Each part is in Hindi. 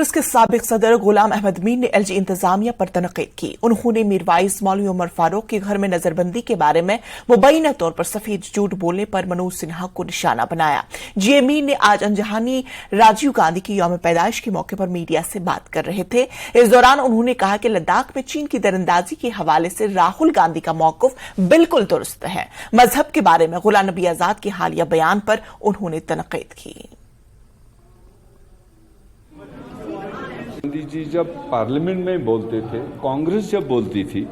कांग्रेस के साबिक सदर गुलाम अहमद मीर ने एलजी इंतजामिया पर तनकीद की। उन्होंने मीरवाइज मौलवी उमर फारूक के घर में नजरबंदी के बारे में मुबैना तौर पर सफेद झूठ बोलने पर मनोज सिन्हा को निशाना बनाया। जीए मीर ने आज अनजहानी राजीव गांधी की यौम पैदाइश के मौके पर मीडिया से बात कर रहे थे। इस दौरान उन्होंने कहा कि लद्दाख में चीन की दरअंदाजी के हवाले से राहुल गांधी का मौक़िफ़ बिल्कुल दुरुस्त है। मजहब के बारे में गुलाम नबी आजाद के हालिया बयान पर उन्होंने तनकीद की। गांधी जी जब पार्लियामेंट में बोलते थे, कांग्रेस जब बोलती थी,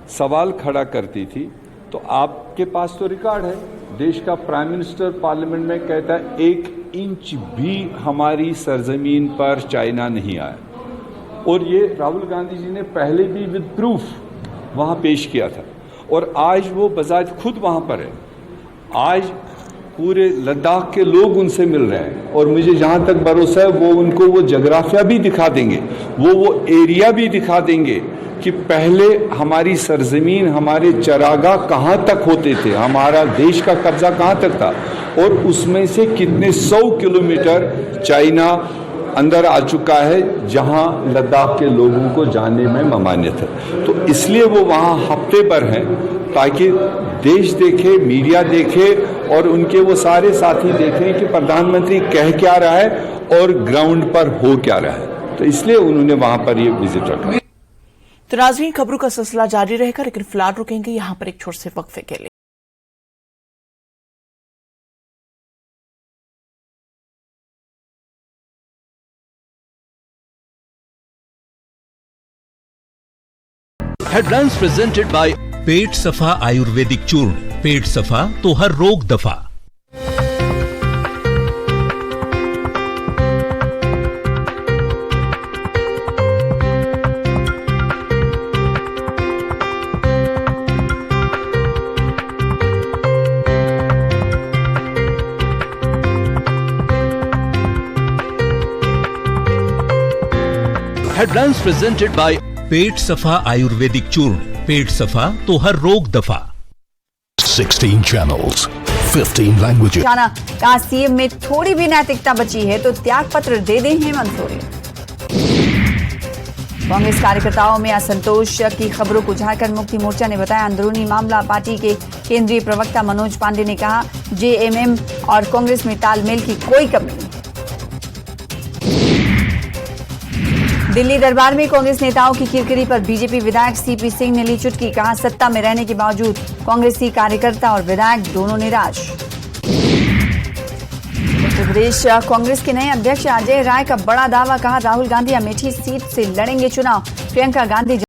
सवाल खड़ा करती थी, तो आपके पास तो रिकॉर्ड है। देश का प्राइम मिनिस्टर पार्लियामेंट में कहता है 1 इंच भी हमारी सरजमीन पर चाइना नहीं आया। और ये राहुल गांधी जी ने पहले भी विद प्रूफ वहां पेश किया था और आज वो बजाज खुद वहां पर है। आज पूरे लद्दाख के लोग उनसे मिल रहे हैं और मुझे जहां तक भरोसा है वो उनको वो जोग्राफिया भी दिखा देंगे, वो एरिया भी दिखा देंगे कि पहले हमारी सरजमीन, हमारे चरागाह कहां तक होते थे, हमारा देश का कब्जा कहां तक था और उसमें से कितने 100 किलोमीटर चाइना अंदर आ चुका है जहां लद्दाख के लोगों को जाने में ममानियत है। तो इसलिए वो वहां हफ्ते भर हैं ताकि देश देखे, मीडिया देखे और उनके वो सारे साथी देखें कि प्रधानमंत्री कह क्या रहा है और ग्राउंड पर हो क्या रहा है। तो इसलिए उन्होंने वहां पर ये विजिट रखा। तो नाज़रीन, खबरों का सिलसिला जारी रहेगा, लेकिन फिलहाल रुकेंगे यहां पर एक छोटे से वक्फे के लिए। हेडलाइंस प्रेजेंटेड बाय पेट सफा आयुर्वेदिक चूर्ण। पेट सफा तो हर रोग दफा। हेडलाइंस प्रेजेंटेड बाय पेट सफा आयुर्वेदिक चूर्ण। पेट सफा तो हर रोग दफा। 16 channels, 15 languages। कहा सीएम में थोड़ी भी नैतिकता बची है तो त्याग पत्र दे दें हेमंत सोरेन। कांग्रेस कार्यकर्ताओं में असंतोष की खबरों को उजागर मुक्ति मोर्चा ने बताया अंदरूनी मामला। पार्टी के केंद्रीय प्रवक्ता मनोज पांडे ने कहा जेएमएम और कांग्रेस में तालमेल की कोई कमी नहीं। दिल्ली दरबार में कांग्रेस नेताओं की किरकिरी पर बीजेपी विधायक सीपी सिंह ने ली चुटकी। कहा सत्ता में रहने के बावजूद कांग्रेसी कार्यकर्ता और विधायक दोनों निराश। उत्तर प्रदेश कांग्रेस के नए अध्यक्ष अजय राय का बड़ा दावा। कहा राहुल गांधी अमेठी सीट से लड़ेंगे चुनाव। प्रियंका गांधी